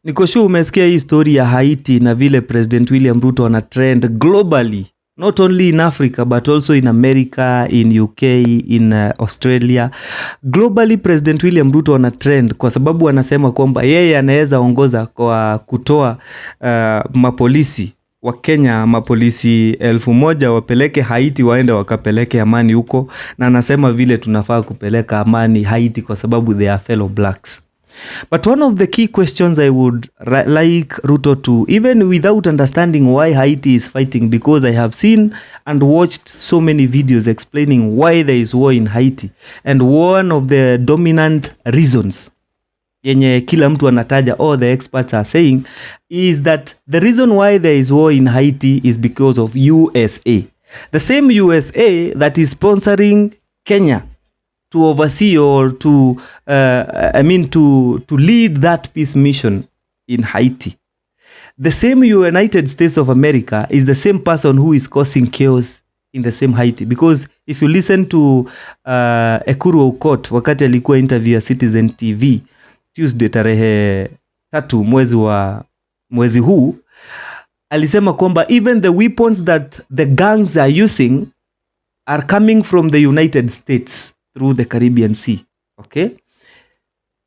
Niko sure umesikia hii story ya Haiti na vile President William Ruto ana trend globally, not only in Africa but also in America, in UK, in Australia. Globally President William Ruto ana trend kwa sababu anasema kwamba yeye anaweza ongoza kwa kutoa mapolisi wa Kenya, mapolisi 1000 wapeleke Haiti, waende wakapeleke amani huko, na anasema vile tunafaa kupeleka amani Haiti kwa sababu they are fellow blacks. But one of the key questions I would like Ruto to, even without understanding why Haiti is fighting, because I have seen and watched so many videos explaining why there is war in Haiti, and one of the dominant reasons yenye kila mtu anataja, all the experts are saying, is that the reason why there is war in Haiti is because of USA. The same USA that is sponsoring Kenya to oversee or to lead that peace mission in Haiti. The same United States of America is the same person who is causing chaos in the same Haiti. Because if you listen to Ekuru Aukot wakati alikuwa interview ya Citizen TV Tuesday tarehe 3 mwezi huu, alisema kwamba even the weapons that the gangs are using are coming from the United States through the Caribbean Sea. Okay?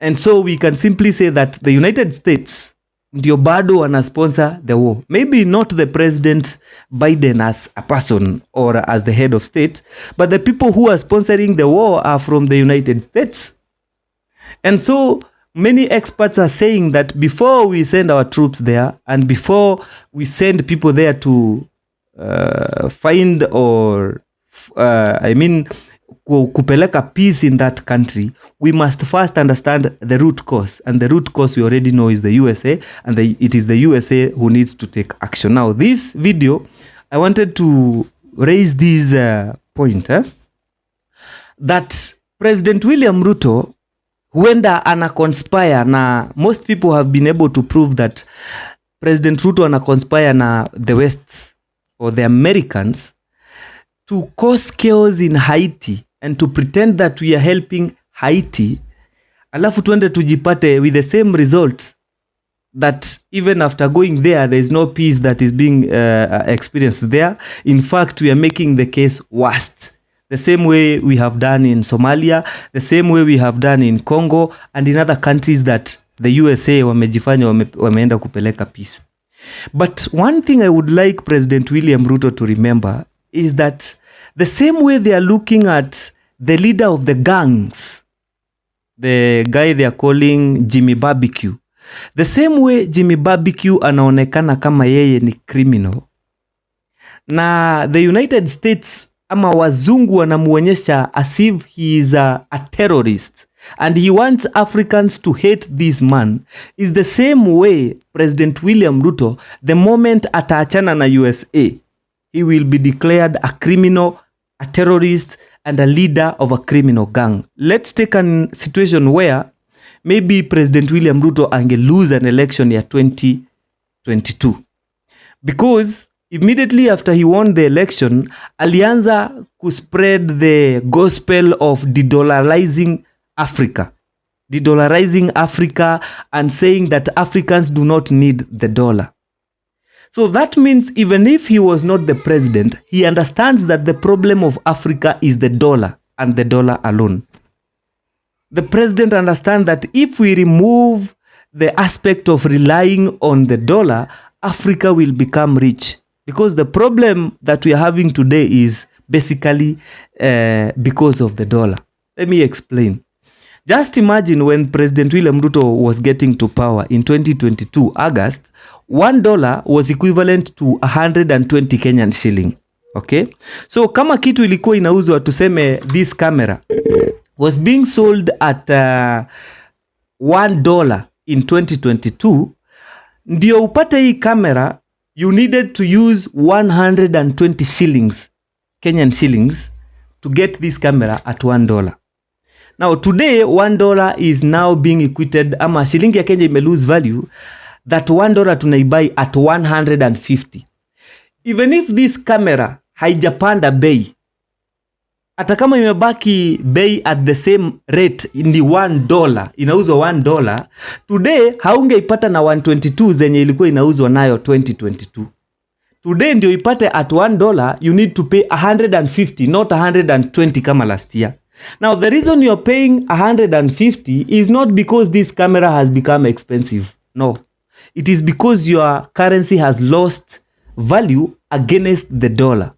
And so we can simply say that the United States ndio bado wana sponsor the war. Maybe not the President Biden as a person or as the head of state, but the people who are sponsoring the war are from the United States. And so many experts are saying that before we send our troops there and before we send people there to find or kupeleka peace in that country, we must first understand the root cause, and the root cause we already know is the USA, and it is the USA who needs to take action. Now this video, I wanted to raise this point that President William Ruto huenda ana conspire, na most people have been able to prove that President Ruto ana conspire na the West or the Americans to cause chaos in Haiti and to pretend that we are helping Haiti, alafu tuende tujipate with the same result, that even after going there is no peace that is being experienced there. In fact, we are making the case worse, the same way we have done in Somalia, the same way we have done in Congo and in other countries that the USA wamejifanya wameenda kupeleka peace. But one thing I would like President William Ruto to remember is that the same way they are looking at the leader of the gangs, the guy they are calling Jimmy Barbecue, the same way Jimmy Barbecue anaonekana kama yeye ni criminal, na the United States ama wazungu wanamuonyesha as if he is a terrorist and he wants Africans to hate this man, is the same way President William Ruto, the moment ataachana na USA, he will be declared a criminal, a terrorist, and a leader of a criminal gang. Let's take a situation where maybe President William Ruto ange lose an election year 2022. Because immediately after he won the election, alianza spread the gospel of de-dollarizing Africa. De-dollarizing Africa and saying that Africans do not need the dollar. So that means even if he was not the president, he understands that the problem of Africa is the dollar and the dollar alone. The president understands that if we remove the aspect of relying on the dollar, Africa will become rich. Because the problem that we are having today is basically because of the dollar. Let me explain. Just imagine when President William Ruto was getting to power in 2022, August, $1 was equivalent to 120 Kenyan shilling. Okay? So kama kitu ilikuwa inauzwa, tuseme this camera was being sold at $1 in 2022, ndio upate hii camera, you needed to use 120 shillings, Kenyan shillings, to get this camera at $1. Now today $1 is now being equated, ama shilingi ya Kenya ime lose value, that $1 tunaibuy at 150. Even if this camera haijapanda bei, hata kama imebaki bei at the same rate ni $1, inauzwa $1, today haungeipata na 122 zenye ilikuwa inauzwa nayo 2022. Today ndio ipate at $1, you need to pay 150, not 120 kama last year. Now the reason you're paying 150 is not because this camera has become expensive. No. It is because your currency has lost value against the dollar.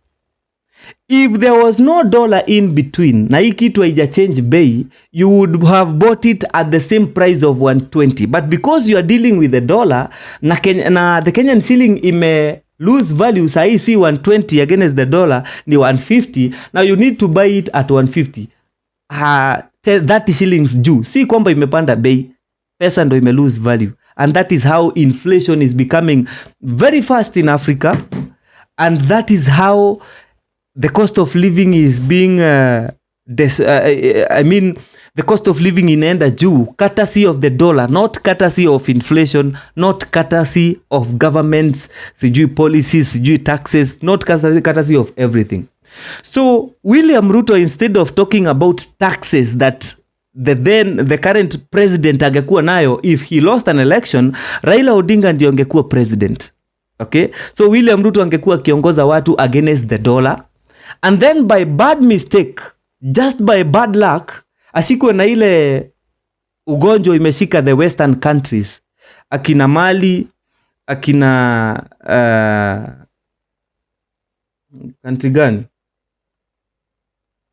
If there was no dollar in between, na hii kitu haija change bei, you would have bought it at the same price of 120. But because you are dealing with the dollar, na the Kenyan shilling ime lose value, sahi si 120 against the dollar, ni 150. Now you need to buy it at 150. 30 shillings juu. Si kwamba imepanda bei, pesa ndo ime lose value. And that is how inflation is becoming very fast in Africa. And that is how the cost of living is being, the cost of living inaenda juu, courtesy of the dollar, not courtesy of inflation, not courtesy of governments, sijui policies, sijui taxes, not courtesy of everything. So William Ruto, instead of talking about taxes that the current president angekuwa nayo, if he lost an election, Raila Odinga ndio angekuwa president. Okay? So William Ruto angekuwa kiongoza watu against the dollar. And then by bad mistake, just by bad luck, ashikwe na ile ugonjwa imeshika the western countries. Akina Mali, akina country gani?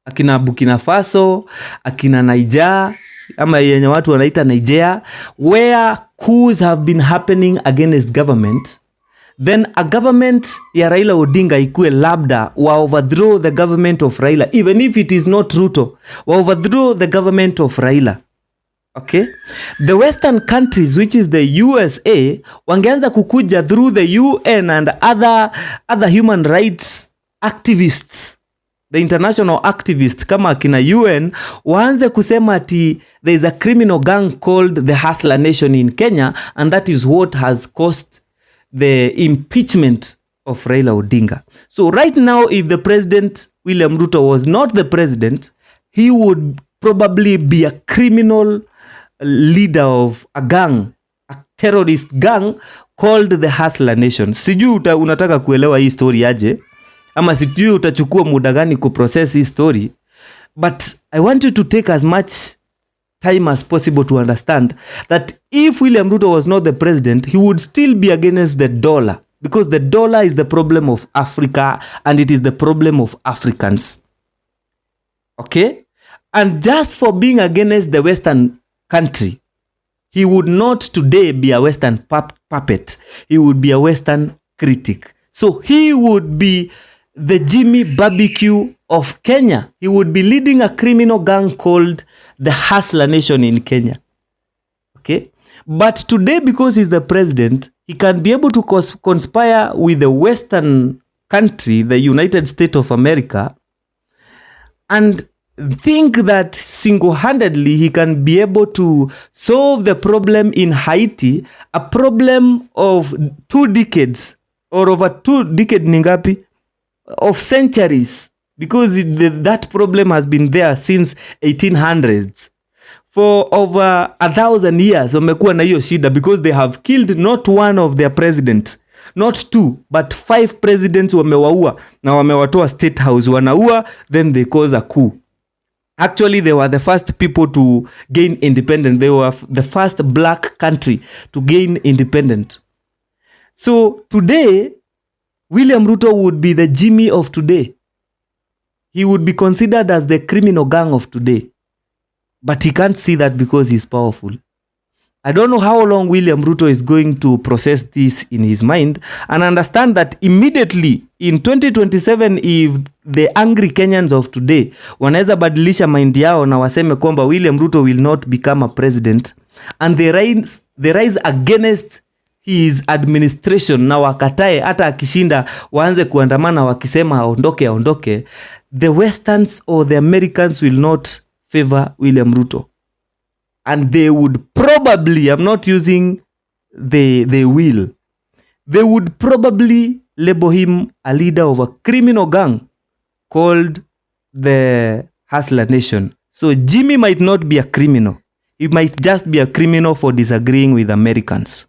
Akina Burkina Faso, akina Niger, ama yenye watu wanaita Nigeria, where coups have been happening against government. Then a government ya Raila Odinga ikue labda wa overthrow the government of Raila, even if it is not Ruto, wa overthrow the government of Raila. Okay? The western countries, which is the USA, wangeanza kukuja through the UN and other human rights activists, the international activists kama akina UN, waanze kusema ati there is a criminal gang called the Hustler Nation in Kenya, and that is what has caused the impeachment of Raila Odinga. So right now, if the president, William Ruto, was not the president, he would probably be a criminal leader of a gang, a terrorist gang called the Hustler Nation. Sijui unataka kuelewa hii story aje, ama sijui utachukua muda gani kuprocess hii story, but I want you to take as much time as possible to understand that if William Ruto was not the president, he would still be against the dollar, because the dollar is the problem of Africa and it is the problem of Africans. Okay? And just for being against the Western country, he would not today be a Western puppet. He would be a Western critic. So he would be the Jimmy Barbecue of Kenya. He would be leading a criminal gang called the Hustler Nation in Kenya. Okay? But today, because he's the president, he can be able to conspire with the Western country, the United States of America, and think that single-handedly he can be able to solve the problem in Haiti, a problem of 2 decades, or over 2 decades ningapi? Of centuries, because that problem has been there since 1800s. For over 1,000 years wamekuwa na hiyo shida, because they have killed not one of their president, not 2, but 5 presidents wamewaua na wamewatoa state house, wanaua, then they cause a coup. Actually, they were the first people to gain independence. They were the first black country to gain independence. So today, William Ruto would be the Jimmy of today. He would be considered as the criminal gang of today. But he can't see that because he's powerful. I don't know how long William Ruto is going to process this in his mind and understand that immediately in 2027, if the angry Kenyans of today wanaweza badilisha mind yao na waseme kwamba William Ruto will not become a president, and they rise against his administration na wakatae hata akishinda waanze kuandamana wakisema aondoke, the Westerns or the Americans will not favor William Ruto. And they would probably, I'm not using they will, they would probably label him a leader of a criminal gang called the hustler nation. So Jimmy might not be a criminal. He might just be a criminal for disagreeing with Americans.